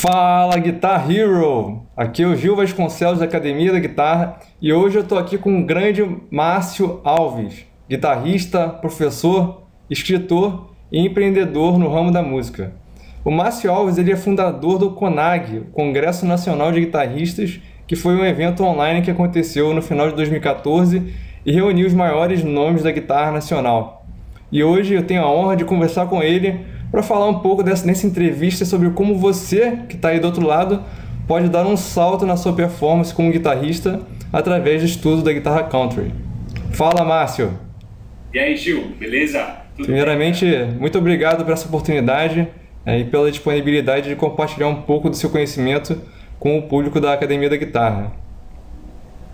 Fala Guitar Hero! Aqui é o Gil Vasconcelos da Academia da Guitarra e hoje eu estou aqui com o grande Márcio Alves, guitarrista, professor, escritor e empreendedor no ramo da música. O Márcio Alves ele é fundador do CONAG, o Congresso Nacional de Guitarristas, que foi um evento online que aconteceu no final de 2014 e reuniu os maiores nomes da guitarra nacional. E hoje eu tenho a honra de conversar com ele para falar um pouco nessa entrevista sobre como você, que está aí do outro lado, pode dar um salto na sua performance como guitarrista através do estudo da guitarra country. Fala, Márcio! E aí, Gil, beleza? Primeiramente, muito obrigado por essa oportunidade e pela disponibilidade de compartilhar um pouco do seu conhecimento com o público da Academia da Guitarra.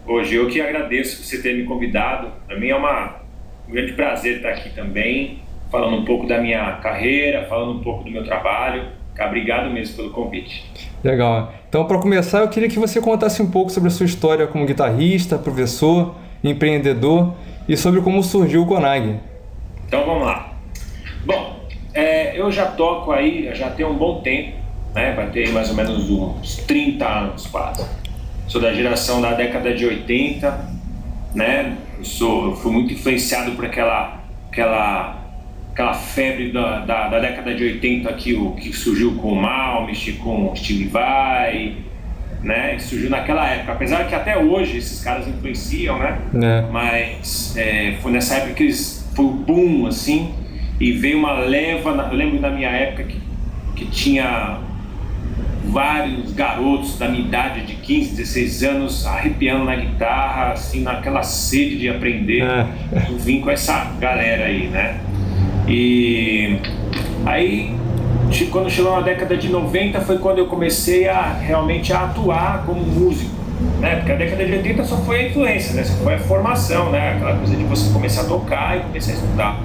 Hoje eu que agradeço você ter me convidado. Para mim é um grande prazer estar aqui também, falando um pouco da minha carreira, falando um pouco do meu trabalho. Obrigado mesmo pelo convite. Legal. Então, para começar, eu queria que você contasse um pouco sobre a sua história como guitarrista, professor, empreendedor e sobre como surgiu o CONAG. Então, vamos lá. Bom, eu já toco aí, já tenho um bom tempo, né? Vai ter mais ou menos uns 30 anos quase. Sou da geração da década de 80, né? Eu fui muito influenciado por aquela febre da década de 80 que surgiu com o Malmsteen, com o Steve Vai, né? Surgiu naquela época, apesar que até hoje esses caras influenciam, né? Mas foi nessa época que foi o boom, assim, e veio uma leva. Eu lembro da minha época que tinha vários garotos da minha idade de 15, 16 anos arrepiando na guitarra, assim, naquela sede de aprender. Eu vim com essa galera aí, né? E aí, quando chegou na década de 90, foi quando eu comecei realmente a atuar como músico, né? Porque a década de 80 só foi a influência, né? Só foi a formação, né? Aquela coisa de você começar a tocar e começar a estudar.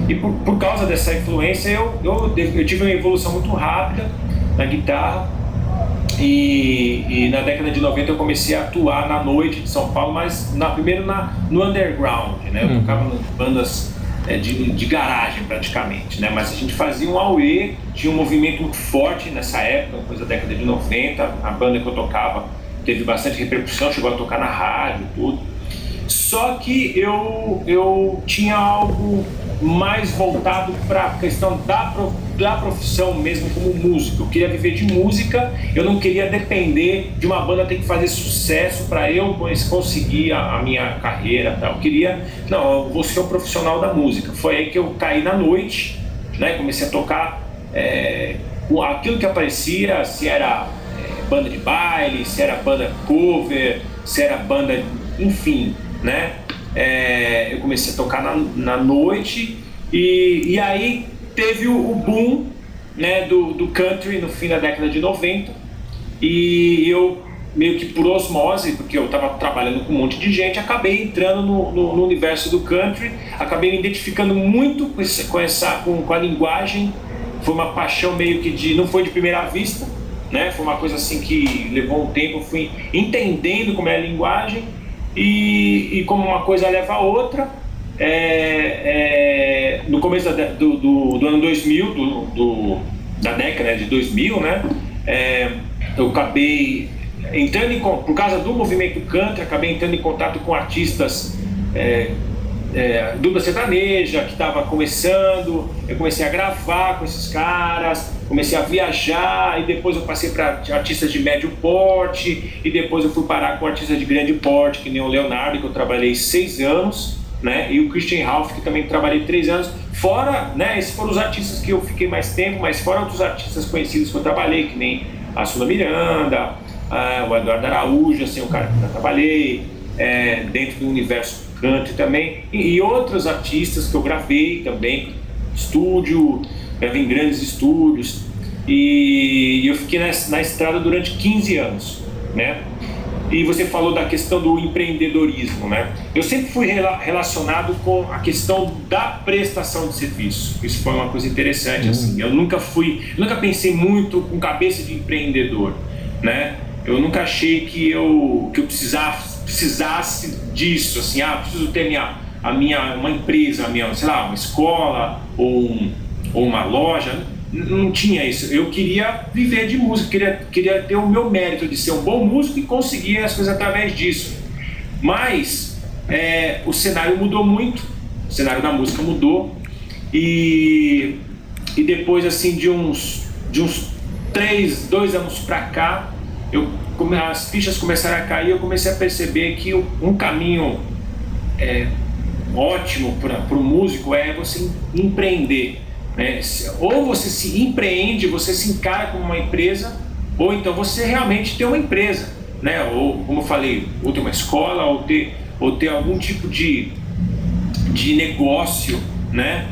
E por causa dessa influência, eu tive uma evolução muito rápida na guitarra. E na década de 90 eu comecei a atuar na noite de São Paulo, mas primeiro no underground, né? Eu tocava em bandas de garagem praticamente, né? Mas a gente fazia um auê, tinha um movimento muito forte nessa época, depois da década de 90, a banda que eu tocava teve bastante repercussão, chegou a tocar na rádio, tudo. Só que eu tinha algo mais voltado para a questão da profissão mesmo como músico. Eu queria viver de música, eu não queria depender de uma banda ter que fazer sucesso para eu conseguir a minha carreira, tal. Eu vou ser um profissional da música. Foi aí que eu caí na noite, né? Comecei a tocar aquilo que aparecia, se era banda de baile, se era banda cover, se era banda, enfim, né? Eu comecei a tocar na noite e aí teve o boom, né, do country no fim da década de 90 e eu meio que por osmose, porque eu estava trabalhando com um monte de gente, acabei entrando no universo do country, acabei me identificando muito com a linguagem. Foi uma paixão meio que não foi de primeira vista, né? Foi uma coisa assim que levou um tempo, eu fui entendendo como é a linguagem. E como uma coisa leva a outra, no começo do ano 2000, da década de 2000, né, eu acabei entrando por causa do movimento country, acabei entrando em contato com artistas dupla sertaneja que estava começando. Eu comecei a gravar com esses caras, comecei a viajar e depois eu passei para artistas de médio porte e depois eu fui parar com artistas de grande porte, que nem o Leonardo, que eu trabalhei 6 anos, né? E o Christian Ralph, que também trabalhei 3 anos. Fora, né? Esses foram os artistas que eu fiquei mais tempo, mas fora outros artistas conhecidos que eu trabalhei, que nem a Sula Miranda, o Eduardo Araújo, assim, o cara que eu trabalhei, dentro do universo country também, e outros artistas que eu gravei também, gravei em grandes estúdios, e eu fiquei na estrada durante 15 anos, né? E você falou da questão do empreendedorismo, né? Eu sempre fui relacionado com a questão da prestação de serviço. Isso foi uma coisa interessante, assim. Eu nunca pensei muito com cabeça de empreendedor, né? Eu nunca achei que eu precisasse disso, assim, preciso ter uma empresa, sei lá, uma escola ou uma loja. não tinha isso. Eu queria viver de música, queria ter o meu mérito de ser um bom músico e conseguir as coisas através disso. Mas o cenário mudou muito, o cenário da música mudou, e depois assim de uns 2 anos pra cá, as fichas começaram a cair, eu comecei a perceber que um caminho ótimo para o músico é você empreender, né? Ou você se empreende, você se encara como uma empresa, ou então você realmente tem uma empresa, né? Ou, como eu falei, ou ter uma escola, ou ter algum tipo de negócio, né?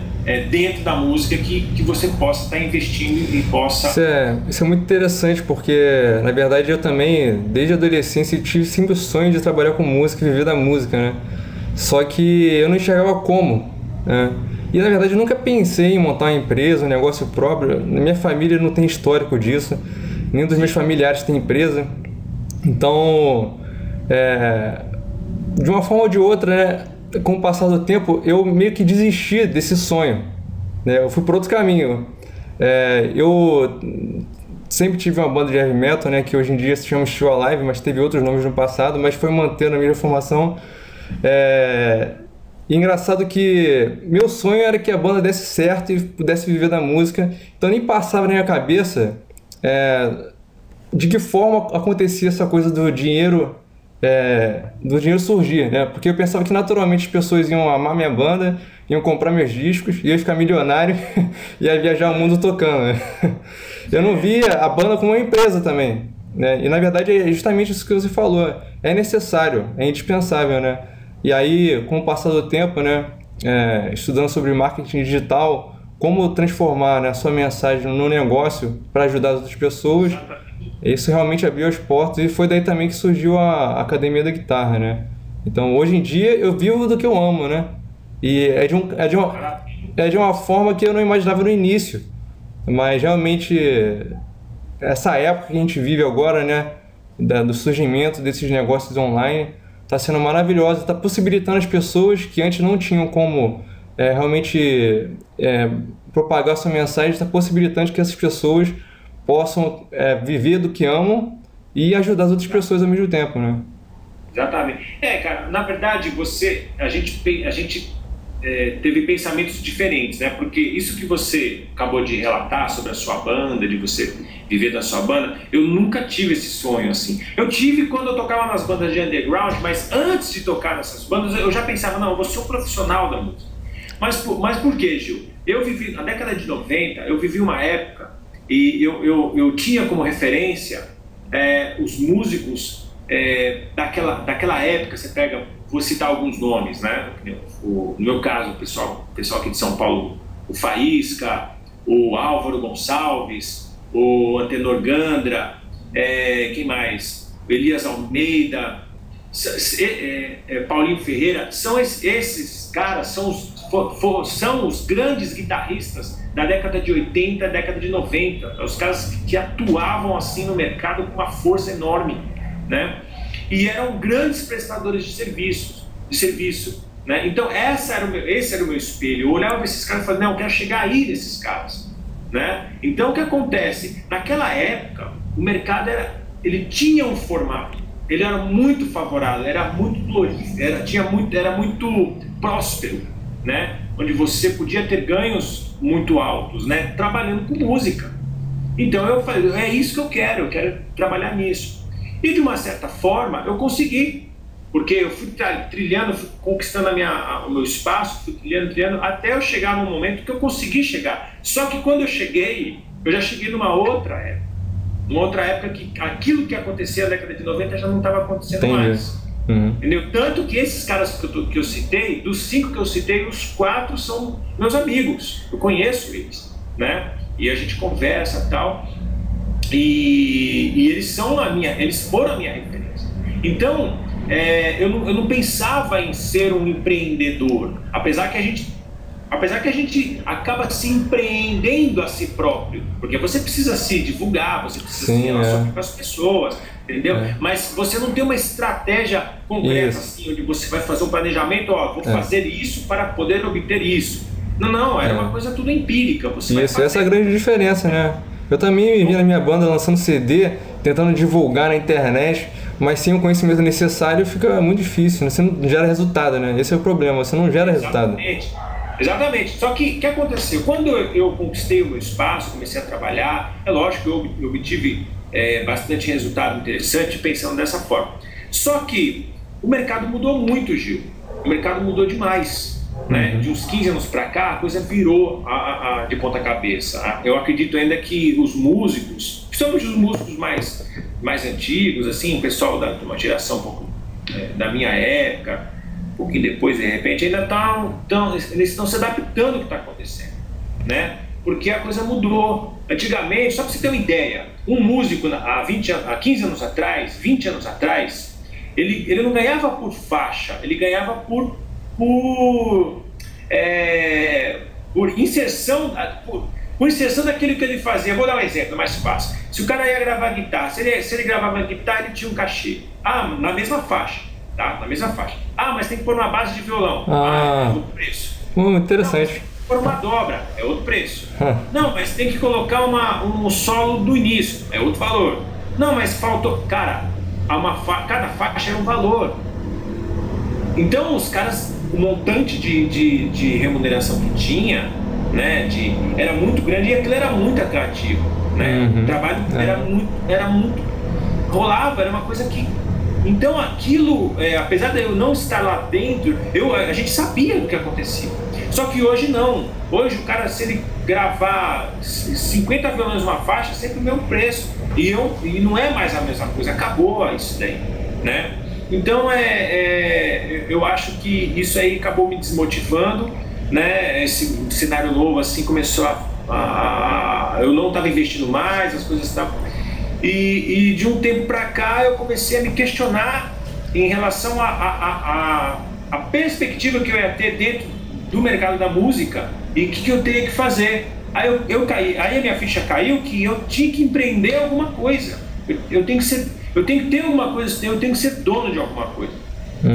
Dentro da música que você possa estar investindo e possa... Isso é muito interessante, porque na verdade eu também, desde a adolescência, tive sempre o sonho de trabalhar com música e viver da música, né? Só que eu não enxergava como, né? E na verdade eu nunca pensei em montar uma empresa, um negócio próprio. Na minha família não tem histórico disso, nenhum dos meus familiares tem empresa. Então, de uma forma ou de outra, né, com o passar do tempo, eu meio que desisti desse sonho, né? Eu fui por outro caminho. Eu sempre tive uma banda de heavy metal, né, que hoje em dia se chama Still Alive, mas teve outros nomes no passado, mas foi mantendo a mesma formação. Engraçado que meu sonho era que a banda desse certo e pudesse viver da música, então nem passava na minha cabeça de que forma acontecia essa coisa do dinheiro surgir, né? Porque eu pensava que naturalmente as pessoas iam amar minha banda, iam comprar meus discos, ia ficar milionário e ia viajar o mundo tocando, né? Eu não via a banda como uma empresa também, né? E na verdade é justamente isso que você falou, é necessário, é indispensável, né? E aí, com o passar do tempo, né, estudando sobre marketing digital, como transformar, né, a sua mensagem no negócio para ajudar as outras pessoas, isso realmente abriu as portas, e foi daí também que surgiu a Academia da Guitarra, né? Então, hoje em dia, eu vivo do que eu amo, né? E é de uma forma que eu não imaginava no início, mas realmente essa época que a gente vive agora, né, do surgimento desses negócios online, está sendo maravilhosa, está possibilitando as pessoas que antes não tinham como realmente propagar sua mensagem, está possibilitando que essas pessoas possam viver do que amam e ajudar as outras pessoas ao mesmo tempo, né? Exatamente. Cara, na verdade, a gente teve pensamentos diferentes, né? Porque isso que você acabou de relatar sobre a sua banda, de você viver da sua banda, eu nunca tive esse sonho assim. Eu tive quando eu tocava nas bandas de underground, mas antes de tocar nessas bandas, eu já pensava, não, eu vou ser um profissional da música. Mas por quê, Gil? Eu vivi, na década de 90, eu vivi uma época e eu tinha como referência os músicos daquela época. Você pega, vou citar alguns nomes, né? No meu caso, o pessoal aqui de São Paulo, o Faísca, o Álvaro Gonçalves, o Antenor Gandra, quem mais? O Elias Almeida, Paulinho Ferreira. São esses caras, são os grandes guitarristas da década de 80, década de 90, os caras que atuavam assim no mercado com uma força enorme, né? E eram grandes prestadores de serviço, né? Então esse era o meu espelho. Eu olhava para esses caras e falava, não, eu quero chegar aí nesses caras, né? Então o que acontece? Naquela época, o mercado ele tinha um formato, ele era muito favorável, era muito florífero, era muito próspero, né? Onde você podia ter ganhos muito altos, né? Trabalhando com música. Então eu falei, é isso que eu quero trabalhar nisso. E de uma certa forma eu consegui, porque eu fui trilhando, fui conquistando o meu espaço, fui trilhando, até eu chegar num momento que eu consegui chegar. Só que quando eu já cheguei numa outra época que aquilo que acontecia na década de 90 já não estava acontecendo mais. Uhum. Entendeu? Tanto que esses caras que eu citei, dos 5 que eu citei, os 4 são meus amigos, eu conheço eles, né? E a gente conversa e tal. E eles foram a minha referência. Então, eu não pensava em ser um empreendedor, apesar que a gente acaba se empreendendo a si próprio, porque você precisa se divulgar, você precisa se relacionar com as pessoas, entendeu? Mas você não tem uma estratégia concreta assim, onde você vai fazer um planejamento, vou fazer isso para poder obter isso. Não, era uma coisa tudo empírica. Você Isso, essa é a grande diferença, né? Eu também me vi na minha banda lançando CD, tentando divulgar na internet, mas sem o conhecimento necessário fica muito difícil, né? Você não gera resultado, né? Esse é o problema, você não gera resultado. Exatamente. Só que o que aconteceu? Quando eu conquistei o meu espaço, comecei a trabalhar, é lógico que eu obtive bastante resultado interessante pensando dessa forma. Só que o mercado mudou muito, Gil. O mercado mudou demais. Né? De uns 15 anos para cá, a coisa virou de ponta cabeça. Eu acredito ainda que os músicos, principalmente os músicos mais antigos, assim, o pessoal de uma geração um pouco da minha época, um pouquinho depois, de repente, ainda eles estão se adaptando ao que está acontecendo, né? Porque a coisa mudou. Antigamente, só para você ter uma ideia, um músico há 15 anos atrás, 20 anos atrás, ele não ganhava por faixa, ele ganhava por inserção, por inserção daquilo que ele fazia. Vou dar um exemplo mais fácil. Se o cara ia gravar guitarra, se ele gravava guitarra, ele tinha um cachê. Na mesma faixa, tá? Na mesma faixa. Mas tem que pôr uma base de violão. É outro preço. Interessante. Não, pôr uma dobra, é outro preço. Não, mas tem que colocar um solo do início, é outro valor. Não, mas faltou... Cara, cada faixa era um valor. Então os caras, o montante de remuneração que tinha, né, era muito grande e aquilo era muito atrativo, né? O trabalho era muito rolava, era uma coisa que... Então aquilo, apesar de eu não estar lá dentro, a gente sabia do que acontecia. Só que hoje não. Hoje o cara, se ele gravar 50 violões numa faixa, é sempre o mesmo preço. E não é mais a mesma coisa, acabou isso daí, né? Então eu acho que isso aí acabou me desmotivando, né? Esse cenário novo assim começou eu não estava investindo mais, as coisas estavam... E de um tempo para cá eu comecei a me questionar em relação à perspectiva que eu ia ter dentro do mercado da música e o que eu teria que fazer. Aí eu caí, aí a minha ficha caiu que eu tinha que empreender alguma coisa. Eu tenho que ter alguma coisa, eu tenho que ser dono de alguma coisa.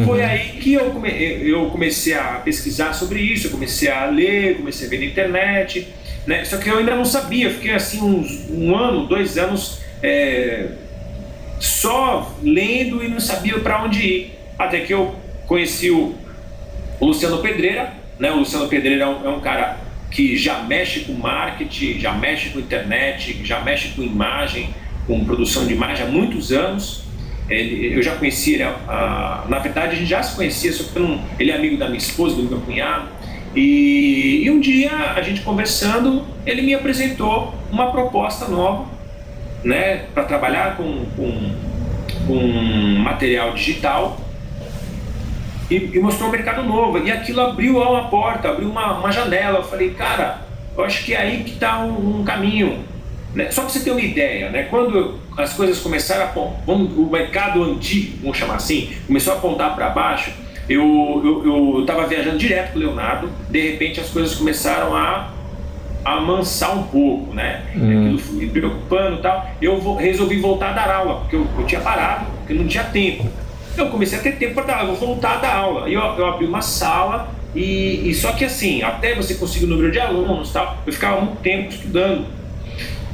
Foi aí que eu comecei a pesquisar sobre isso, eu comecei a ler, comecei a ver na internet, né? Só que eu ainda não sabia, eu fiquei assim um ano, 2 anos só lendo e não sabia para onde ir. Até que eu conheci o Luciano Pedreira, né? O Luciano Pedreira é um cara que já mexe com marketing, já mexe com internet, já mexe com imagem, com produção de imagem há muitos anos. Eu já conheci ele, na verdade a gente já se conhecia, só que ele é amigo da minha esposa, do meu cunhado, e um dia a gente conversando, ele me apresentou uma proposta nova, né, para trabalhar com material digital, e mostrou um mercado novo, e aquilo abriu uma porta, abriu uma janela. Eu falei, cara, eu acho que é aí que está um caminho. Né? Só para você ter uma ideia, né? Quando as coisas começaram o mercado antigo, vamos chamar assim, começou a apontar para baixo, eu estava viajando direto com o Leonardo, de repente as coisas começaram a amansar um pouco, né? Aquilo foi me preocupando e tal. Eu resolvi voltar a dar aula, porque eu tinha parado, porque não tinha tempo. Eu comecei a ter tempo para dar aula, eu vou voltar a dar aula. E eu abri uma sala, e só que assim, até você conseguir o número de alunos e tal, eu ficava muito tempo estudando.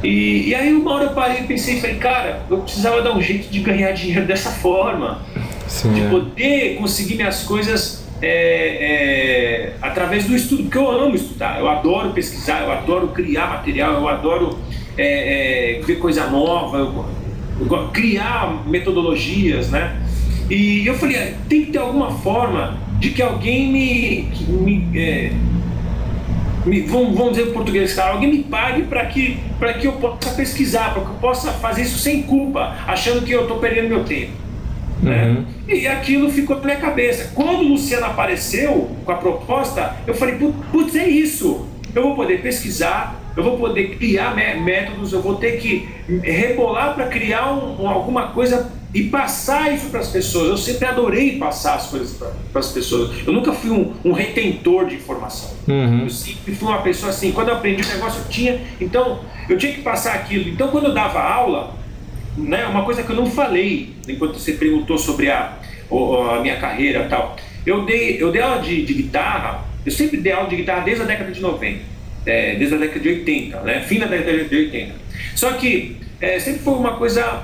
E aí uma hora eu parei e pensei, falei, cara, eu precisava dar um jeito de ganhar dinheiro dessa forma. Sim, de poder conseguir minhas coisas através do estudo, porque eu amo estudar, eu adoro pesquisar, eu adoro criar material, eu adoro ver coisa nova, eu criar metodologias, né? E eu falei, tem que ter alguma forma de que alguém vamos dizer em português, cara, alguém me pague para que eu possa pesquisar, para que eu possa fazer isso sem culpa, achando que eu estou perdendo meu tempo. Né? E aquilo ficou na minha cabeça. Quando o Luciano apareceu com a proposta, eu falei, putz, é isso. Eu vou poder pesquisar, eu vou poder criar métodos, eu vou ter que rebolar para criar alguma coisa e passar isso para as pessoas. Eu sempre adorei passar as coisas para as pessoas. Eu nunca fui um retentor de informação. Eu sempre fui uma pessoa assim, quando eu aprendi o negócio então eu tinha que passar aquilo. Então quando eu dava aula, né, uma coisa que eu não falei enquanto você perguntou sobre a minha carreira e tal, eu dei aula de guitarra Eu sempre dei aula de guitarra desde a década de 90, desde a década de 80, né? Fim da década de 80. Só que sempre foi uma coisa,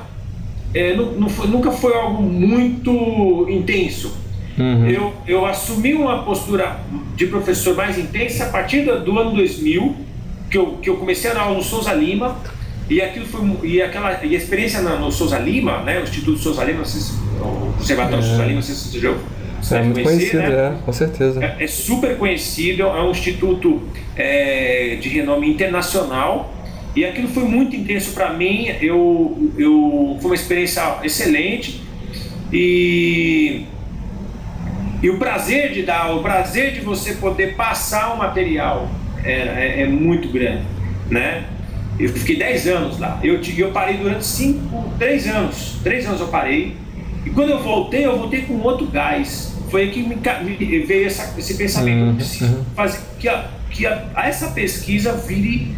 nunca foi algo muito intenso. Uhum. Eu assumi uma postura de professor mais intensa a partir do ano 2000, que eu comecei a dar aula no Souza Lima, e aquilo foi e a experiência no Souza Lima, né, o Instituto Souza Lima, o Conservatório Souza Lima, não sei se você é muito conhecer, conhecido, né? Com certeza. É super conhecido, é um instituto de renome internacional, e aquilo foi muito intenso para mim. Foi uma experiência excelente, e o prazer de dar, o prazer de você poder passar o material é muito grande, né? Eu fiquei 10 anos lá, eu parei durante 3 anos eu parei, e quando eu voltei com outro gás. Foi aí que me veio esse pensamento, eu preciso fazer que essa pesquisa vire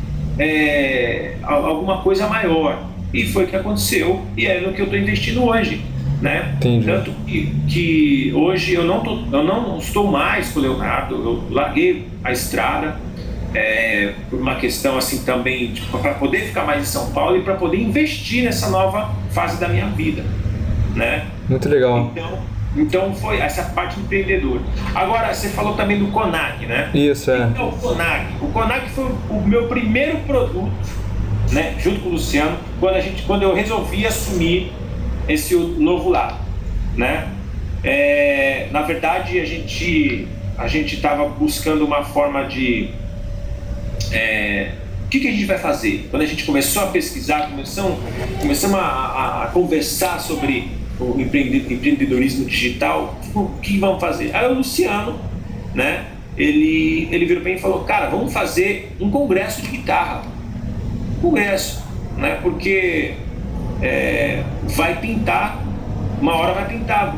alguma coisa maior, e foi o que aconteceu, e é no que eu estou investindo hoje, né? Entendi. Tanto que hoje eu não estou mais com o Leonardo, eu larguei a estrada, por uma questão assim também, para poder ficar mais em São Paulo e para poder investir nessa nova fase da minha vida, né? Muito legal. Então foi essa parte do empreendedor. Agora, você falou também do CONAG, né? Isso, Então, o CONAG foi o meu primeiro produto, né? Junto com o Luciano, quando eu resolvi assumir esse novo lado, né? Na verdade, a gente estava buscando uma forma de... o que a gente vai fazer? Quando a gente começou a pesquisar, começamos a conversar sobre o empreendedorismo digital, o que vamos fazer? Aí o Luciano, né, ele virou para mim e falou: cara, vamos fazer um congresso de guitarra. Congresso, né, porque vai pintar, uma hora vai pintar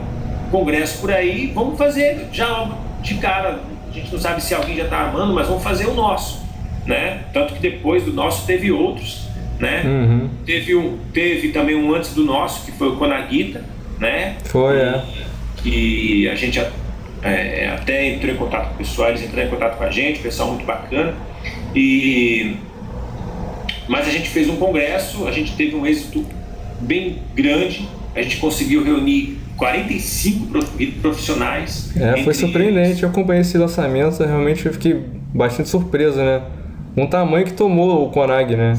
congresso por aí, vamos fazer já logo de cara. A gente não sabe se alguém já está armando, mas vamos fazer o nosso, né? Tanto que depois do nosso teve outros, né? Uhum. Teve também um antes do nosso, que foi o Conaguita, né? Foi, que a gente até entrou em contato com o pessoal, eles entraram em contato com a gente, pessoal muito bacana. Mas a gente fez um congresso, a gente teve um êxito bem grande, a gente conseguiu reunir 45 profissionais. Foi surpreendente, eu acompanhei esse lançamento, realmente eu fiquei bastante surpreso, né? Um tamanho que tomou o CONAG, né?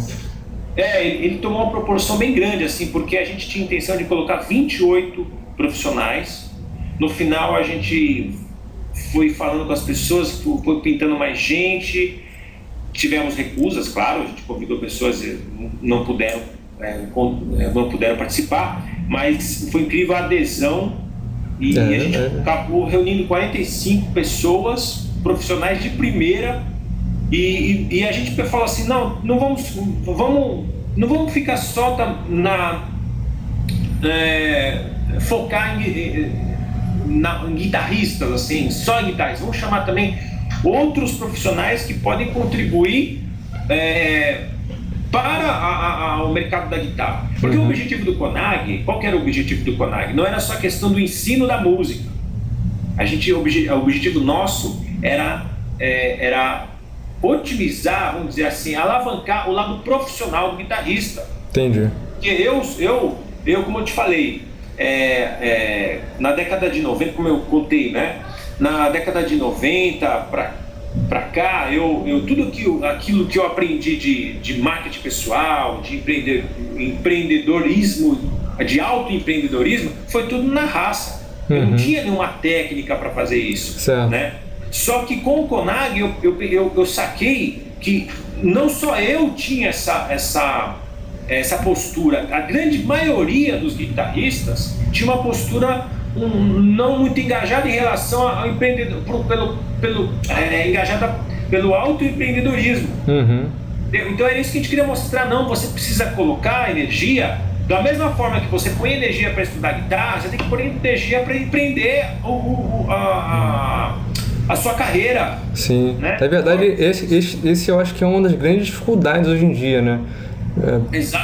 Ele tomou uma proporção bem grande, assim, porque a gente tinha intenção de colocar 28 profissionais. No final a gente foi falando com as pessoas, foi pintando mais gente, tivemos recusas, claro, a gente convidou pessoas que não puderam participar, mas foi incrível a adesão, e a gente acabou reunindo 45 pessoas, profissionais de primeira. E a gente falou assim: não vamos ficar só focar em guitarristas, assim, só em guitarristas. Vamos chamar também outros profissionais que podem contribuir para o mercado da guitarra. Porque o objetivo do CONAG, qual que era o objetivo do CONAG? Não era só a questão do ensino da música. O objetivo nosso era otimizar, vamos dizer assim, alavancar o lado profissional do guitarrista. Entendi. Porque eu como eu te falei, na década de 90, como eu contei, né? Na década de 90 para cá, tudo aquilo que eu aprendi de marketing pessoal, de empreendedorismo, de autoempreendedorismo, foi tudo na raça. Eu não tinha nenhuma técnica para fazer isso, certo, né? Só que com o CONAG eu saquei que não só eu tinha essa postura. A grande maioria dos guitarristas tinha uma postura não muito engajada em relação ao empreendedor, engajada pelo autoempreendedorismo. Então era isso que a gente queria mostrar. Não, você precisa colocar energia. Da mesma forma que você põe energia para estudar guitarra, você tem que pôr energia para empreender a sua carreira. Sim, né? Na verdade, esse eu acho que é uma das grandes dificuldades hoje em dia, né?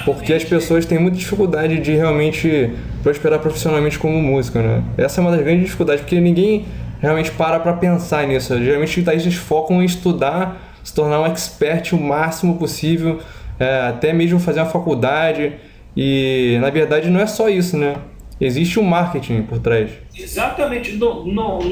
Porque as pessoas têm muita dificuldade de realmente prosperar profissionalmente como músico, né? Essa é uma das grandes dificuldades, porque ninguém realmente para pensar nisso. Geralmente os guitarristas focam em estudar, se tornar um expert o máximo possível, até mesmo fazer uma faculdade, e na verdade não é só isso, né? Existe um marketing por trás. Exatamente. Numa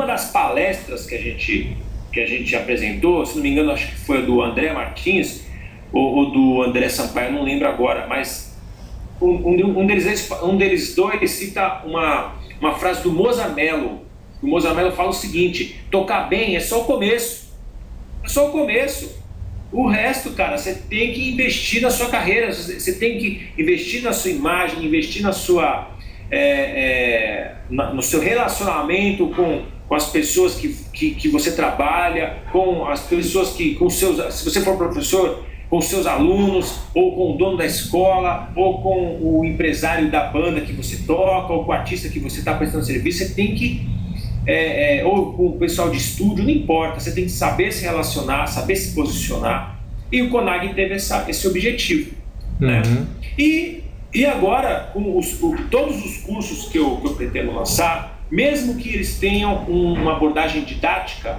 das palestras que a gente apresentou, se não me engano, acho que foi a do André Martins ou do André Sampaio, não lembro agora, mas um deles dois cita uma frase do Mozamelo. O Mozamelo fala o seguinte: tocar bem é só o começo. É só o começo. O resto, cara, você tem que investir na sua carreira, você tem que investir na sua imagem, investir na sua, no seu relacionamento com as pessoas que você trabalha, com as pessoas se você for professor, com os seus alunos, ou com o dono da escola, ou com o empresário da banda que você toca, ou com o artista que você está prestando serviço. Você tem que, ou com o pessoal de estúdio, não importa, você tem que saber se relacionar, saber se posicionar, e o CONAG teve esse objetivo, né? E agora, com todos os cursos que eu pretendo lançar, mesmo que eles tenham uma abordagem didática,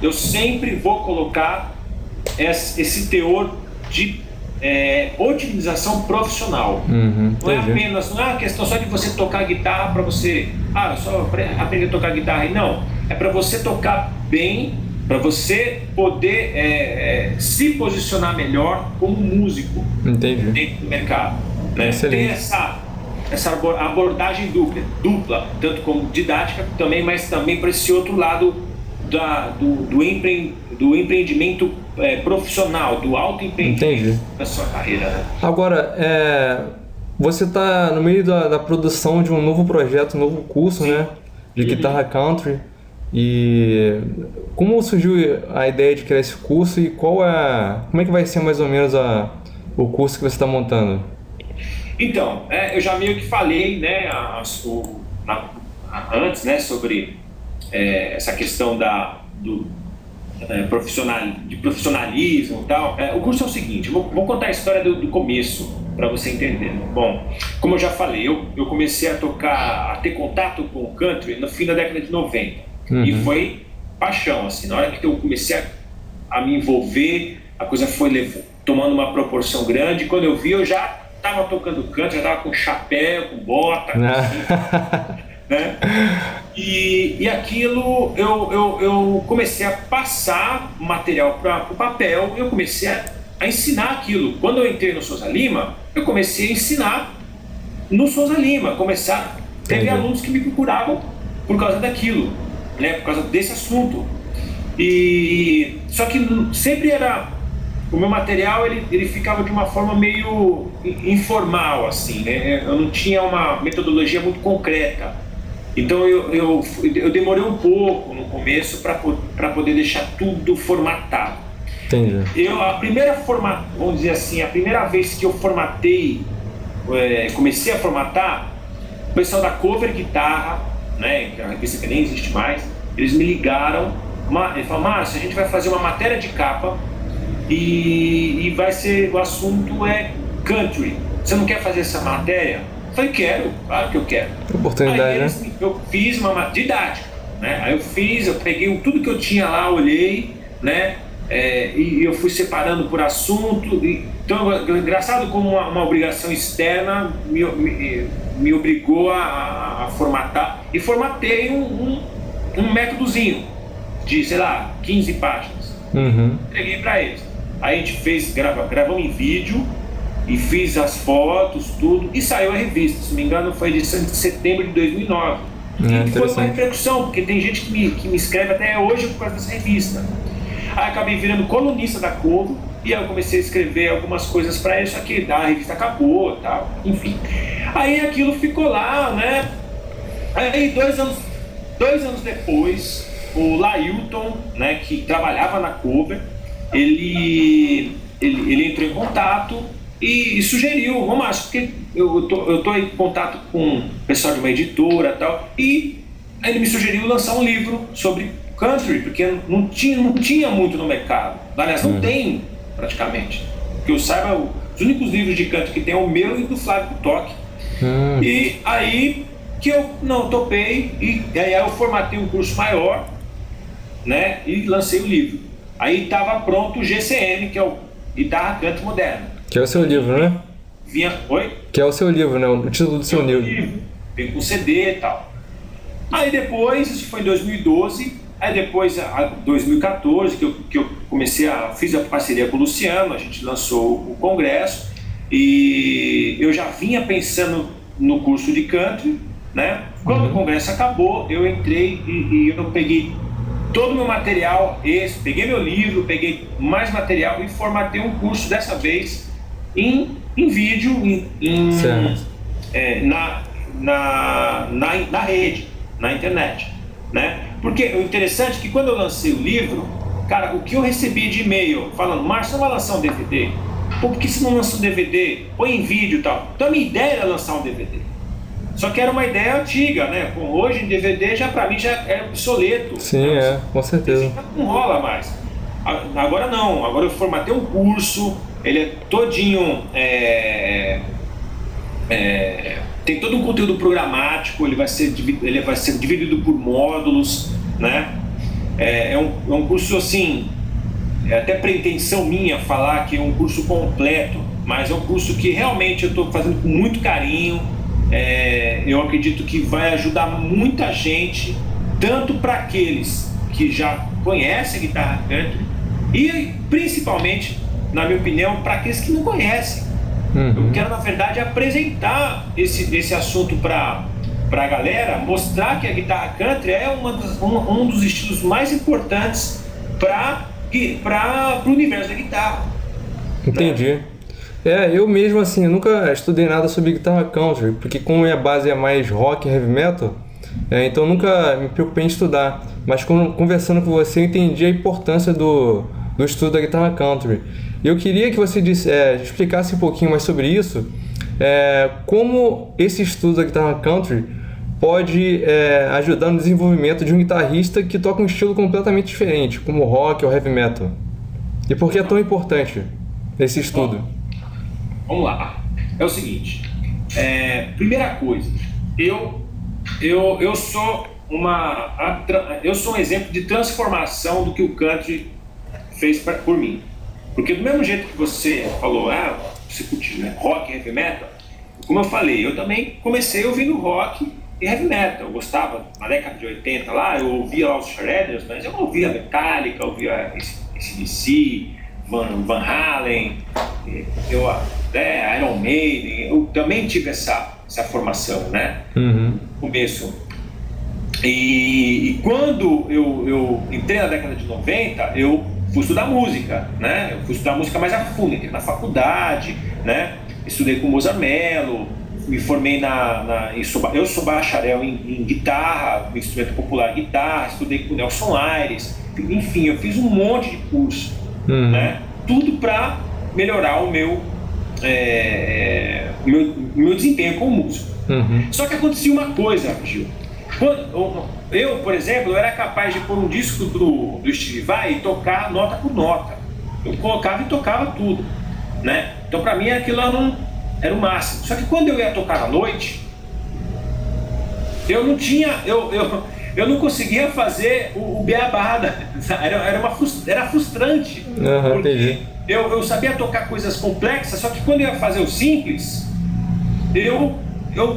eu sempre vou colocar esse teor de otimização profissional. Não é uma questão só de você tocar guitarra para você, só aprender a tocar guitarra. Não, é para você tocar bem, para você poder se posicionar melhor como músico dentro do mercado, né? Tem essa abordagem dupla, tanto como didática também, mas também para esse outro lado do empreendimento profissional, do autoempreendimento da sua carreira, né? Agora, você está no meio da produção de um novo projeto, um novo curso, né, de guitarra country. E como surgiu a ideia de criar esse curso e como é que vai ser mais ou menos o curso que você está montando? Então, eu já meio que falei, né, antes, né, sobre essa questão de profissionalismo e tal. O curso é o seguinte, vou contar a história do começo para você entender. Bom, como eu já falei, eu comecei a ter contato com o country no fim da década de 90. E foi paixão, assim, na hora que eu comecei a me envolver, a coisa foi tomando uma proporção grande. Quando eu vi, eu já estava tocando country, já estava com chapéu, com bota, né? E aquilo, eu comecei a passar material para o papel, eu comecei a ensinar aquilo. Quando eu entrei no Souza Lima, eu comecei a ensinar no Souza Lima. Teve alunos que me procuravam por causa daquilo, né, por causa desse assunto. E só que sempre o meu material ele ficava de uma forma meio informal, assim, né? Eu não tinha uma metodologia muito concreta. Então eu demorei um pouco no começo para poder deixar tudo formatado. Entendi. Vamos dizer assim, a primeira vez que eu formatei, comecei a formatar, o pessoal da Cover Guitarra, né, que é uma revista que nem existe mais, eles me ligaram, eles falaram: Márcio, a gente vai fazer uma matéria de capa e vai ser, o assunto é country, você não quer fazer essa matéria? Eu falei: quero, claro que eu quero. Oportunidade, né? Eu fiz uma didática, né? Aí eu peguei tudo que eu tinha lá, olhei, né? E eu fui separando por assunto. Então, engraçado como uma obrigação externa me obrigou a formatar. E formatei um métodozinho de, sei lá, 15 páginas. Entreguei para eles. Aí a gente gravamos em vídeo e fiz as fotos, tudo, e saiu a revista. Se não me engano, foi edição de setembro de 2009. E foi uma repercussão, porque tem gente que me escreve até hoje por causa dessa revista. Aí acabei virando colunista da Cover, e aí eu comecei a escrever algumas coisas para eles, só que a revista acabou e tal, enfim. Aí aquilo ficou lá, né? Aí 2 anos depois, o Lailton, né, que trabalhava na Cover, ele entrou em contato e sugeriu: Márcio, porque eu tô em contato com o pessoal de uma editora e tal, e aí ele me sugeriu lançar um livro sobre country, porque não tinha muito no mercado. Aliás, não tem praticamente. Que eu saiba, os únicos livros de country que tem é o meu e do Flávio Toque. E aí que eu não topei, e aí eu formatei um curso maior, né, e lancei o livro. Aí estava pronto o GCM, que é o Guitarra Country Moderna. Que é o seu livro, né? Oi? Que é o seu livro, né? O título do seu livro. Vem com CD e tal. Aí depois, isso foi em 2012, aí depois, em 2014, que eu fiz a parceria com o Luciano, a gente lançou o congresso, e eu já vinha pensando no curso de country, né? Quando o congresso acabou, eu entrei e eu peguei todo o meu material, peguei meu livro, peguei mais material e formatei um curso, dessa vez em vídeo, na rede, na internet, né? Porque o interessante é que quando eu lancei o livro, cara, o que eu recebi de e-mail falando: Márcio, você vai lançar um DVD? Pô, por que você não lança um DVD? Põe em vídeo e tal. Então a minha ideia era lançar um DVD. Só que era uma ideia antiga, né? Hoje em DVD pra mim já é obsoleto. Sim, né? Com certeza. Não rola mais. Agora não, agora eu formatei um curso, ele é todinho, tem todo um conteúdo programático, ele vai ser dividido por módulos, né? É um curso assim, é até pretensão minha falar que é um curso completo, mas é um curso que realmente eu estou fazendo com muito carinho. Eu acredito que vai ajudar muita gente, tanto para aqueles que já conhecem a guitarra country e principalmente, na minha opinião, para aqueles que não conhecem. Eu quero, na verdade, apresentar esse assunto para a galera, mostrar que a guitarra country é um dos estilos mais importantes para o universo da guitarra. Entendi. Né? Eu mesmo, assim, eu nunca estudei nada sobre guitarra country, porque como minha base é mais rock e heavy metal, então nunca me preocupei em estudar. Mas conversando com você, eu entendi a importância do estudo da guitarra country. Eu queria que você explicasse um pouquinho mais sobre isso, como esse estudo da guitarra country pode ajudar no desenvolvimento de um guitarrista que toca um estilo completamente diferente, como o rock ou heavy metal. E por que é tão importante esse estudo? Bom, vamos lá. É o seguinte, primeira coisa, eu sou um exemplo de transformação do que o country fez por mim. Porque do mesmo jeito que você falou, você curte, né, rock e heavy metal, como eu falei, eu também comecei ouvindo rock e heavy metal. Eu gostava, na década de 80 lá, eu ouvia lá os Shredders, mas eu não ouvia Metallica, eu ouvia AC/DC, Van Halen, Iron Maiden. Eu também tive essa formação, né? No começo. E quando eu entrei na década de 90, eu fui estudar música, né? Eu fui estudar música mais a fundo, entrei na faculdade, né? Estudei com Mozart Mello, me formei eu sou bacharel em guitarra, instrumento popular guitarra, estudei com Nelson Aires, enfim, eu fiz um monte de curso, né? Tudo para melhorar o meu desempenho como músico. Só que acontecia uma coisa, Gil. Eu, por exemplo, eu era capaz de pôr um disco do Steve Vai e tocar nota por nota. Eu colocava e tocava tudo, né? Então, para mim, aquilo era o máximo. Só que quando eu ia tocar à noite, eu não tinha, eu não conseguia fazer o beabá. Era frustrante. Porque eu sabia tocar coisas complexas, só que quando eu ia fazer o simples, eu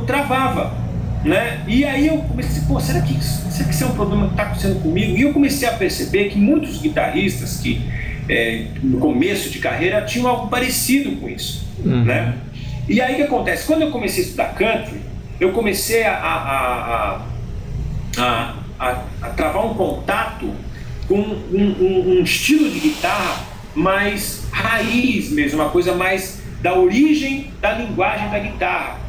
travava. Né? E aí eu comecei, será que isso é um problema que está acontecendo comigo? E eu comecei a perceber que muitos guitarristas que no começo de carreira tinham algo parecido com isso, né? E aí o que acontece? Quando eu comecei a estudar country, eu comecei a travar um contato com um estilo de guitarra mais raiz mesmo, uma coisa mais da origem da linguagem da guitarra.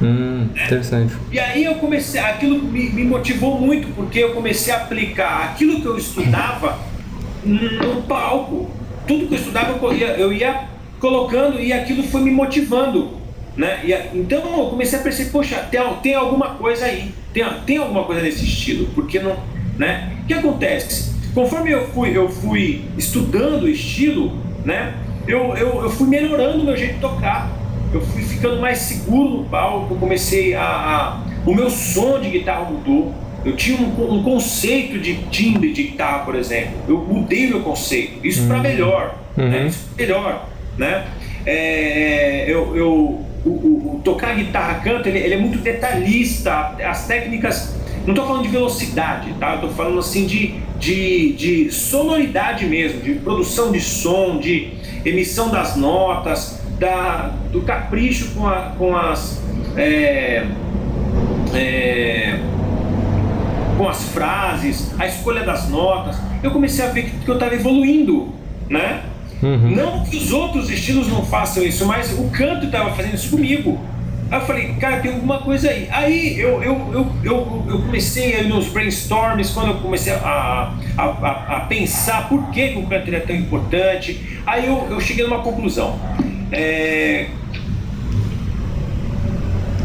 Interessante. E aí eu comecei, aquilo me motivou muito, porque eu comecei a aplicar aquilo que eu estudava no palco. Tudo que eu estudava eu ia colocando, e aquilo foi me motivando, né? Então eu comecei a perceber, poxa, tem alguma coisa aí, tem alguma coisa nesse estilo, porque não, né? O que acontece? Conforme eu fui estudando o estilo, né? Eu fui melhorando o meu jeito de tocar. Eu fui ficando mais seguro no palco, eu comecei a O meu som de guitarra mudou. Eu tinha um conceito de timbre de guitarra, por exemplo. Eu mudei o meu conceito. Isso para melhor. Né? Isso pra melhor. Né? O tocar guitarra canto, ele é muito detalhista. As técnicas, não estou falando de velocidade, tá? Eu estou falando assim de sonoridade mesmo, de produção de som, de emissão das notas, do capricho com as frases, a escolha das notas. Eu comecei a ver que eu estava evoluindo, né? Não que os outros estilos não façam isso, mas o canto estava fazendo isso comigo. Aí eu falei, cara, tem alguma coisa aí. Aí eu comecei aí nos brainstorms, quando eu comecei a pensar por que o canto é tão importante. Aí eu cheguei numa conclusão.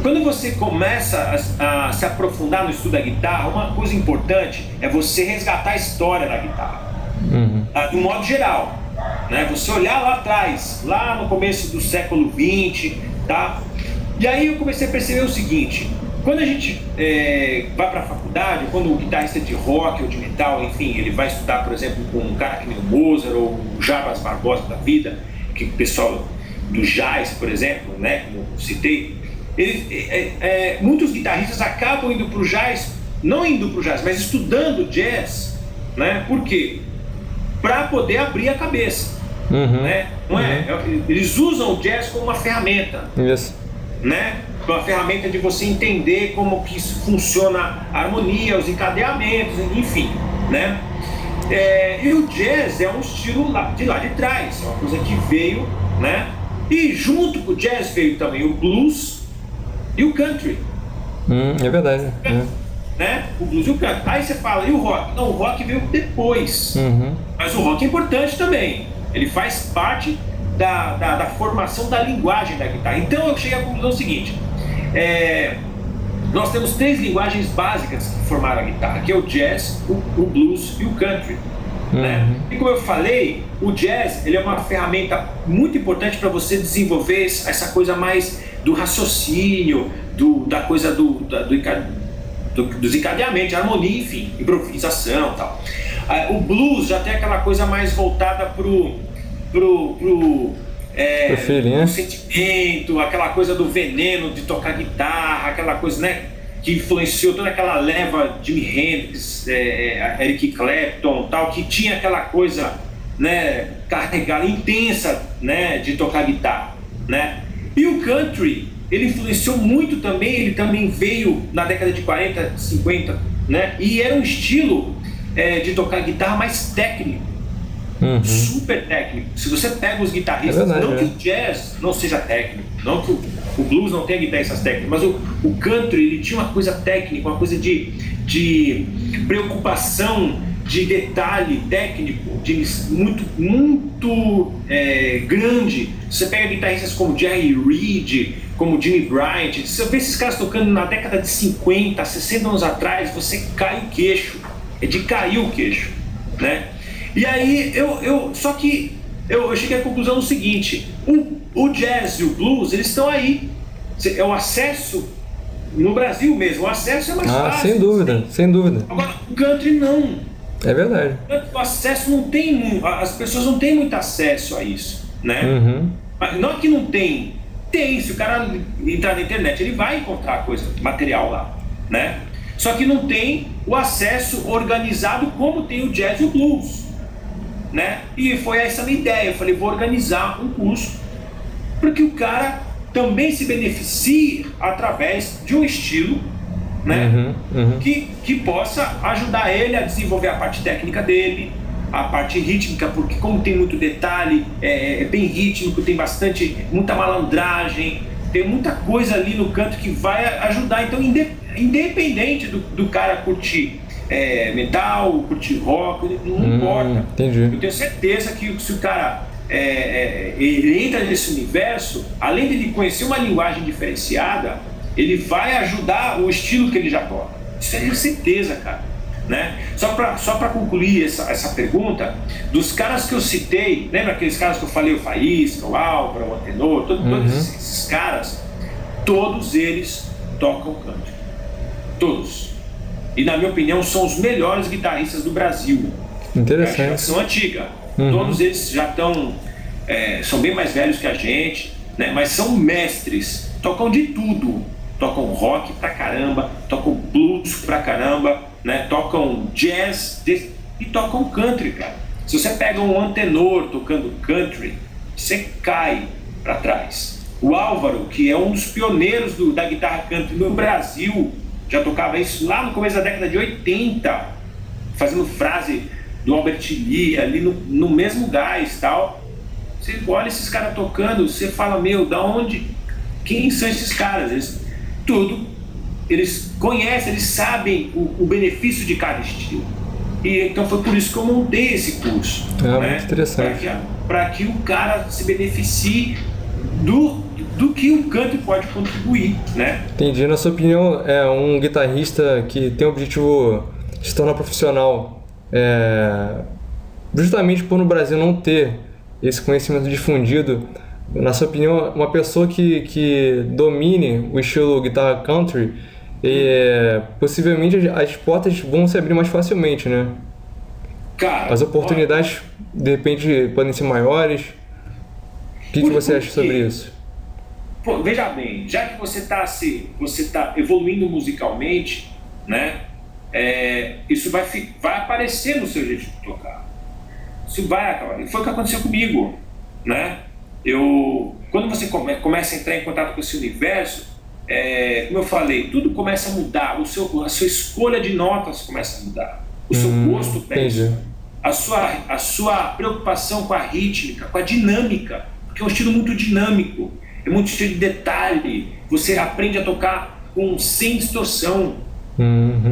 Quando você começa a se aprofundar no estudo da guitarra, uma coisa importante é você resgatar a história da guitarra, de um modo geral, né? Você olhar lá atrás, lá no começo do século XX, tá? E aí eu comecei a perceber o seguinte: quando a gente vai para a faculdade, quando o guitarrista de rock ou de metal, enfim, ele vai estudar, por exemplo, com um cara que nem o Mozart ou o Jarbas Barbosa da vida, que o pessoal do jazz, por exemplo, né, como eu citei, muitos guitarristas acabam indo para o jazz, não indo para o jazz, mas estudando jazz, né? Por quê? Para poder abrir a cabeça, né? Não é? Eles usam o jazz como uma ferramenta, né? Uma ferramenta de você entender como que isso funciona, a harmonia, os encadeamentos, enfim, né? E o jazz é um estilo de lá de trás, é uma coisa que veio, né? E junto com o jazz veio também o blues e o country. É verdade. Né? O blues e o country. Aí você fala, e o rock? Não, o rock veio depois. Mas o rock é importante também. Ele faz parte da formação da linguagem da guitarra. Então eu cheguei à conclusão seguinte: nós temos 3 linguagens básicas que formaram a guitarra, que é o jazz, o blues e o country. Né? E como eu falei, o jazz ele é uma ferramenta muito importante para você desenvolver essa coisa mais do raciocínio, da coisa dos encadeamentos, harmonia, enfim, improvisação e tal. O blues já tem aquela coisa mais voltada pro sentimento, aquela coisa do veneno de tocar guitarra, aquela coisa, né, que influenciou toda aquela leva Jimi Hendrix, Eric Clapton, tal, que tinha aquela coisa, né, carregada, intensa, né, de tocar guitarra, né? E o country, ele influenciou muito também, ele também veio na década de 40, 50, né? E era um estilo de tocar guitarra mais técnico, super técnico. Se você pega os guitarristas, não que o jazz não seja técnico, não que o blues não tenha guitarristas técnicos, mas o country, ele tinha uma coisa técnica, uma coisa de preocupação, de detalhe técnico, muito grande. Você pega guitarristas como Jerry Reed, como Jimmy Bryant, se você vê esses caras tocando na década de 50, 60 anos atrás, você cai o queixo, é de cair o queixo, né? E aí só que eu cheguei à conclusão do seguinte: o jazz e o blues, eles estão aí, é o acesso no Brasil mesmo, o acesso é mais fácil. Sem dúvida. Agora o country não. É verdade. O acesso não tem, as pessoas não têm muito acesso a isso, né? Mas não é que não tem, se o cara entrar na internet, ele vai encontrar material lá, né? Só que não tem o acesso organizado como tem o jazz e o blues, né? E foi essa a minha ideia. Eu falei, vou organizar um curso para que o cara também se beneficie através de um estilo, né? Que possa ajudar ele a desenvolver a parte técnica dele, a parte rítmica, porque como tem muito detalhe, é bem rítmico, tem muita malandragem, tem muita coisa ali no canto que vai ajudar. Então, independente do cara curtir metal, curtir rock, não importa. Entendi. Eu tenho certeza que se o cara ele entra nesse universo, além de ele conhecer uma linguagem diferenciada, ele vai ajudar o estilo que ele já toca. Isso é certeza, cara, né? Só para concluir essa pergunta, dos caras que eu citei, lembra aqueles caras que eu falei, o Faísca, o Álvaro, o Antenor, todos esses caras, todos eles tocam country. Todos. E na minha opinião são os melhores guitarristas do Brasil. Interessante. É a geração antiga. Todos eles já estão, são bem mais velhos que a gente, né? Mas são mestres, tocam de tudo. Tocam rock pra caramba, tocam blues pra caramba, né? Tocam jazz e tocam country, cara. Se você pega um Antenor tocando country, você cai pra trás. O Álvaro, que é um dos pioneiros da guitarra country no Brasil, já tocava isso lá no começo da década de 80, fazendo frase do Albert Lee ali no mesmo gás e tal. Você olha esses caras tocando, você fala, meu, da onde? Quem são esses caras? Eles conhecem, eles sabem o benefício de cada estilo. E então foi por isso que eu montei esse curso. Muito interessante. Para que o cara se beneficie do que o country pode contribuir, né? Entendi. Na sua opinião, um guitarrista que tem o objetivo de se tornar profissional, justamente por no Brasil não ter esse conhecimento difundido, na sua opinião, uma pessoa que domine o estilo guitarra country, possivelmente as portas vão se abrir mais facilmente, né? Cara, as oportunidades, de repente, podem ser maiores. O que você acha sobre isso? Pô, veja bem, já que você está evoluindo musicalmente, né? Isso vai aparecer no seu jeito de tocar. Isso vai acabar. E foi o que aconteceu comigo, né? Quando você começa a entrar em contato com esse universo, como eu falei, tudo começa a mudar. A sua escolha de notas começa a mudar. O seu gosto pede. A sua preocupação com a rítmica, com a dinâmica, porque é um estilo muito dinâmico, é muito cheio de detalhe. Você aprende a tocar sem distorção.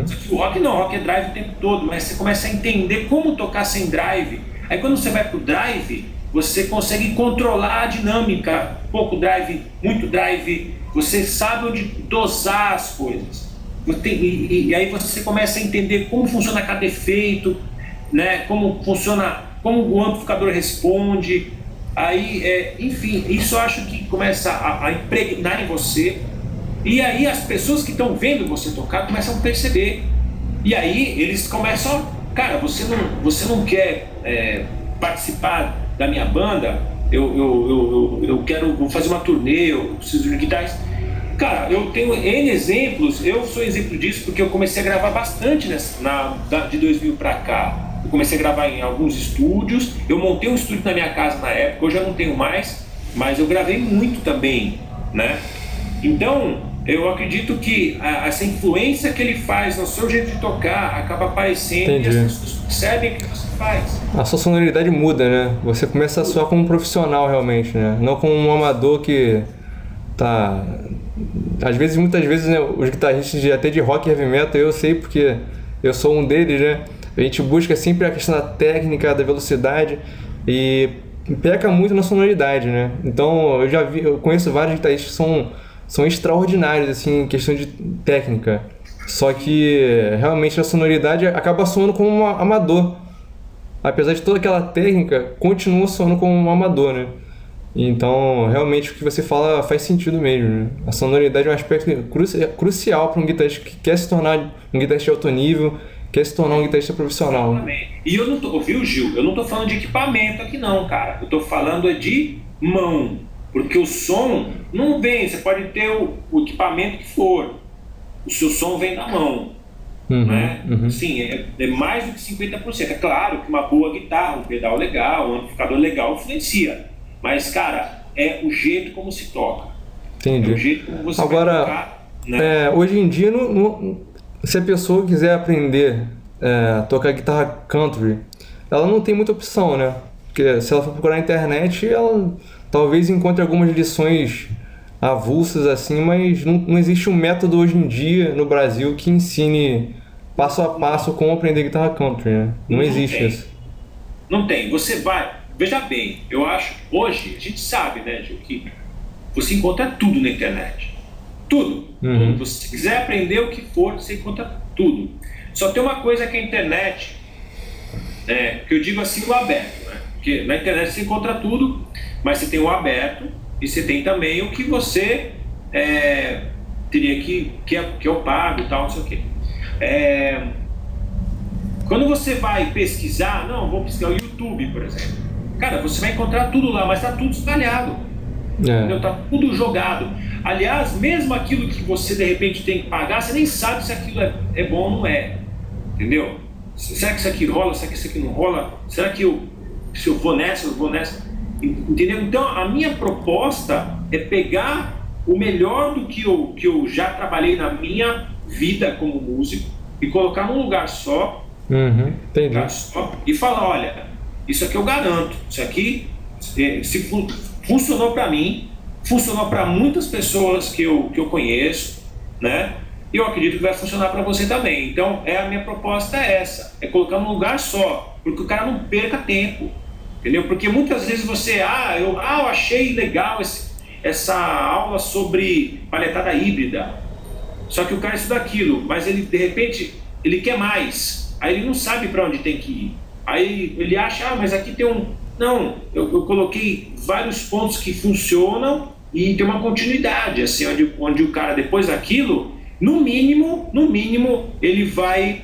Só que o rock não, o rock é drive o tempo todo, mas você começa a entender como tocar sem drive. Aí quando você vai pro drive, você consegue controlar a dinâmica. Pouco drive, muito drive, você sabe onde dosar as coisas. E aí você começa a entender como funciona cada efeito, né? Como o amplificador responde. Aí, enfim, isso eu acho que começa a impregnar em você. E aí as pessoas que estão vendo você tocar começam a perceber. E aí eles começam, cara, você não quer participar da minha banda? Vou fazer uma turnê, eu preciso de guitarras. Cara, eu tenho N exemplos, eu sou exemplo disso porque eu comecei a gravar bastante de 2000 pra cá. Eu comecei a gravar em alguns estúdios, eu montei um estúdio na minha casa na época, hoje eu não tenho mais, mas eu gravei muito também, né? Então, eu acredito que essa influência que ele faz no seu jeito de tocar acaba aparecendo. Entendi. E as pessoas percebem o que você faz. A sua sonoridade muda, né? Você começa a soar como um profissional realmente, né? Não como um amador que tá... muitas vezes, né, os guitarristas até de rock e heavy metal, eu sei porque eu sou um deles, né? A gente busca sempre a questão da técnica, da velocidade e peca muito na sonoridade, né? Então eu conheço vários guitarristas que são extraordinários assim, em questão de técnica. Só que realmente a sonoridade acaba soando como um amador. Apesar de toda aquela técnica, continua soando como um amador, né? Então, realmente o que você fala faz sentido mesmo, né? A sonoridade é um aspecto crucial para um guitarrista que quer se tornar um guitarrista de alto nível, quer se tornar um guitarrista profissional. Exatamente. E eu não tô, viu, Gil? Eu não tô falando de equipamento aqui não, cara. Eu tô falando de mão. Porque o som não vem, você pode ter o equipamento que for. O seu som vem da mão. Né? Sim, é mais do que 50%. É claro que uma boa guitarra, um pedal legal, um amplificador legal influencia. Mas, cara, é o jeito como se toca. Entendi. É o jeito como você vai tocar. Né? Hoje em dia, se a pessoa quiser aprender a tocar guitarra country, ela não tem muita opção, né? Porque se ela for procurar na internet, ela talvez encontre algumas lições avulsas assim, mas não existe um método hoje em dia no Brasil que ensine passo a passo como aprender guitarra country, né? Não existe isso. Não tem. Você vai... Veja bem, eu acho, hoje, a gente sabe, né, Gil, que você encontra tudo na internet. Tudo. Se você quiser aprender o que for, você encontra tudo. Só tem uma coisa que a internet, que eu digo assim, o aberto, né? Porque na internet você encontra tudo, mas você tem o aberto e você tem também o que você teria que eu pago e tal, não sei o quê. Quando você vai pesquisar, vou pesquisar o YouTube, por exemplo. Cara, você vai encontrar tudo lá, mas tá tudo espalhado. Tá tudo jogado. Aliás, mesmo aquilo que você de repente tem que pagar, você nem sabe se aquilo é bom ou não é. Entendeu? Será que isso aqui rola? Será que isso aqui não rola? Será que se eu vou nessa, eu vou nessa? Entendeu? Então, a minha proposta é pegar o melhor do que eu já trabalhei na minha vida como músico e colocar num lugar só, e falar, olha, isso aqui eu garanto, isso aqui se funcionou para mim, funcionou para muitas pessoas que eu conheço, né? E eu acredito que vai funcionar para você também. Então, a minha proposta é essa, é colocar num lugar só, porque o cara não perca tempo, entendeu? Porque muitas vezes você, eu achei legal essa aula sobre palhetada híbrida, só que o cara estuda aquilo, mas ele, de repente, ele quer mais, aí ele não sabe para onde tem que ir, aí ele acha, mas aqui tem não, eu coloquei vários pontos que funcionam e tem uma continuidade, assim, onde o cara, depois daquilo, no mínimo, ele vai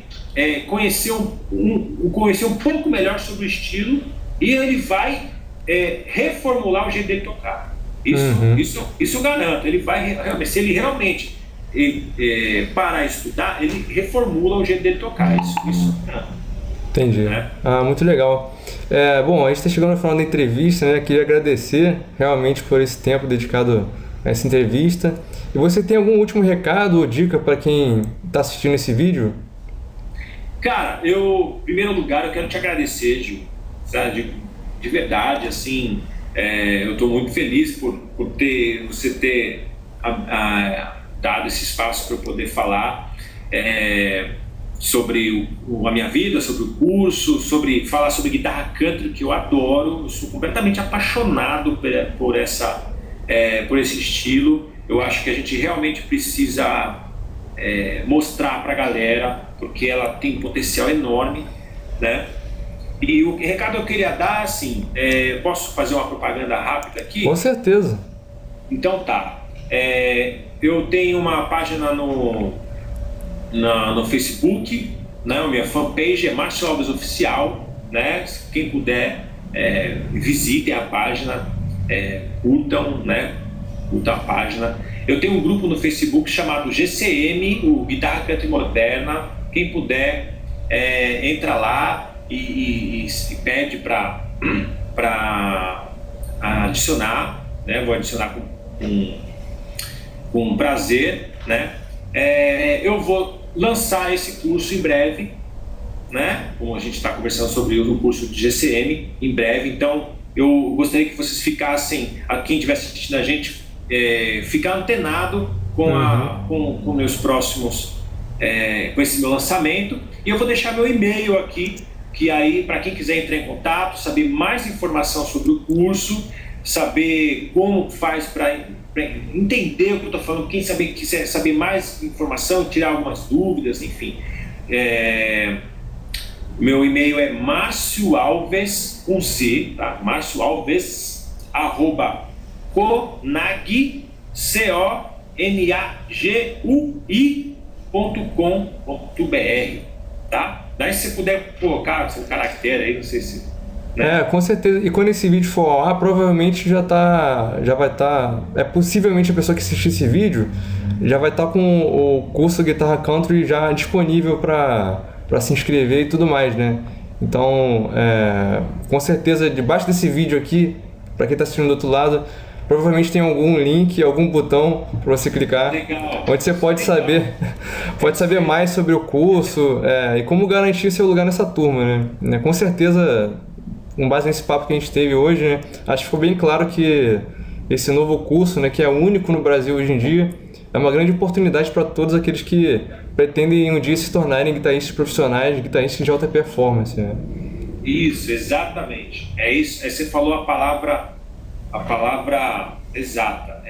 conhecer um pouco melhor sobre o estilo e ele vai reformular o jeito dele tocar. Isso eu garanto. Ele vai, se ele realmente parar de estudar, ele reformula o jeito dele tocar. Isso entendi. Muito legal. Bom, a gente está chegando no final da entrevista, né? Queria agradecer realmente por esse tempo dedicado a essa entrevista. E você tem algum último recado ou dica para quem está assistindo esse vídeo? Cara, em primeiro lugar, eu quero te agradecer, Gil, sabe? De verdade, assim, eu estou muito feliz por você ter dado esse espaço para eu poder falar sobre a minha vida, sobre o curso, falar sobre guitarra country, que eu adoro. Eu sou completamente apaixonado por esse estilo. Eu acho que a gente realmente precisa mostrar para a galera, porque ela tem um potencial enorme, né? E o recado que eu queria dar, assim, posso fazer uma propaganda rápida aqui? Com certeza. Então tá. Eu tenho uma página no Facebook, né? A minha fanpage é Márcio Alves Oficial, né? Quem puder, visitem a página, curtam, né? Curtam a página. Eu tenho um grupo no Facebook chamado GCM, o Guitarra Country Moderna. Quem puder, entra lá e pede para adicionar, né? Vou adicionar com prazer, né? Eu vou lançar esse curso em breve, né? Como a gente está conversando sobre o curso de GCM em breve, então eu gostaria que vocês ficassem, quem estiver assistindo a gente, ficar antenado com meus próximos, com esse meu lançamento. E eu vou deixar meu e-mail aqui, que aí, para quem quiser entrar em contato, saber mais informação sobre o curso, saber como faz para entender o que eu estou falando, quem quiser saber mais informação, tirar algumas dúvidas, enfim. Meu e-mail é marcioalves, com C, tá? marcioalves, @conagui, conagui.com.br, tá? Daí se você puder colocar seu caractere aí, não sei se... né? Com certeza. E quando esse vídeo for ao ar, provavelmente já vai estar... possivelmente a pessoa que assistir esse vídeo já vai estar com o curso Guitarra Country já disponível para se inscrever e tudo mais, né? Então, com certeza, debaixo desse vídeo aqui, para quem está assistindo do outro lado, provavelmente tem algum link, algum botão para você clicar. Legal. Onde você pode saber mais sobre o curso e como garantir seu lugar nessa turma, né? Com certeza, com base nesse papo que a gente teve hoje, né, acho que ficou bem claro que esse novo curso, né, que é único no Brasil hoje em dia, é uma grande oportunidade para todos aqueles que pretendem um dia se tornarem guitarristas profissionais, guitarristas de alta performance, né? Isso, exatamente. É isso. Você falou a palavra exata.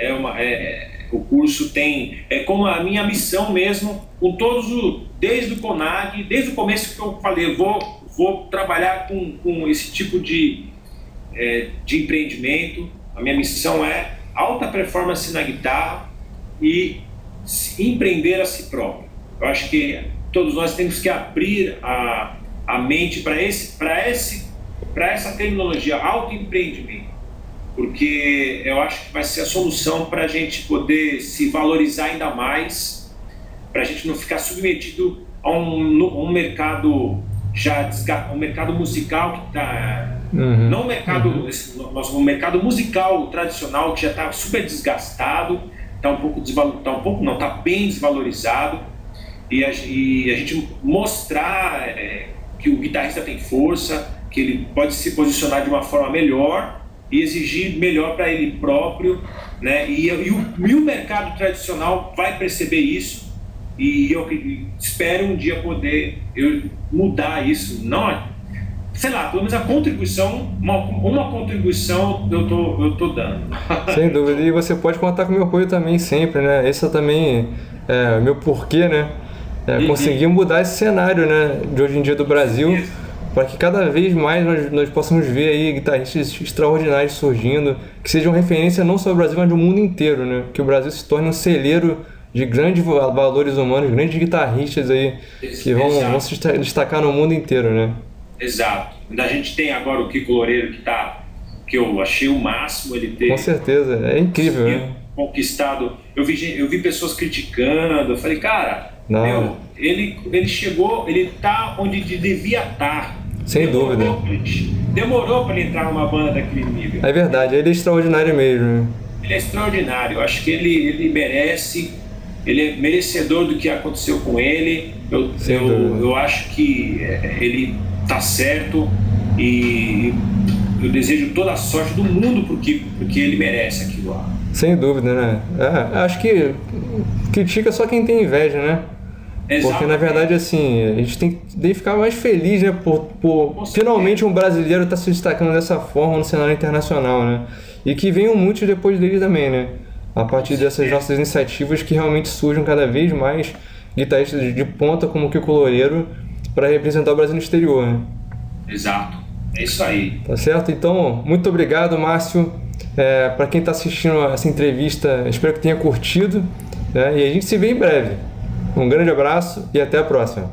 O curso tem, como a minha missão mesmo, com desde o CONAG, desde o começo que eu falei, vou trabalhar com esse tipo de empreendimento. A minha missão é alta performance na guitarra e empreender a si próprio. Eu acho que todos nós temos que abrir a mente para essa terminologia, autoempreendimento, porque eu acho que vai ser a solução para a gente poder se valorizar ainda mais, para a gente não ficar submetido a um mercado um mercado musical que está... Não o mercado, o mercado musical tradicional que já está super desgastado, está bem desvalorizado, e a gente mostrar que o guitarrista tem força, que ele pode se posicionar de uma forma melhor e exigir melhor para ele próprio, né? E o mercado tradicional vai perceber isso, e eu espero um dia poder mudar isso, não, sei lá, pelo menos a contribuição, uma contribuição eu tô dando. Sem dúvida, e você pode contar com o meu apoio também sempre, né? Esse é também o meu porquê, né? Conseguir mudar esse cenário, né, de hoje em dia do Brasil, para que cada vez mais nós possamos ver aí guitarristas extraordinários surgindo, que sejam referência não só no Brasil, mas no mundo inteiro, né? Que o Brasil se torne um celeiro de grandes valores humanos, grandes guitarristas aí que vão se destacar no mundo inteiro, né? Exato. A gente tem agora o Kiko Loureiro que eu achei o máximo ele ter. Com certeza, é incrível, né? Conquistado. Eu vi pessoas criticando, eu falei, cara, ele chegou, ele tá onde devia estar. Sem dúvida. Demorou para ele entrar numa banda daquele nível. É verdade, ele é extraordinário mesmo, né? Ele é extraordinário, eu acho que ele merece, ele é merecedor do que aconteceu com ele. Eu acho que ele tá certo, e eu desejo toda a sorte do mundo porque ele merece aquilo lá. Sem dúvida, né? Acho que critica só quem tem inveja, né? Exatamente. Porque na verdade, assim, a gente tem que ficar mais feliz, né? Por finalmente um brasileiro estar se destacando dessa forma no cenário internacional, né? E que venham muitos depois dele também, né? A partir dessas nossas iniciativas que realmente surjam cada vez mais guitarristas de ponta como o Kiko Loureiro para representar o Brasil no exterior, né? Exato, é isso aí. Tá certo? Então, muito obrigado, Márcio. Para quem está assistindo essa entrevista, espero que tenha curtido, né? E a gente se vê em breve. Um grande abraço e até a próxima.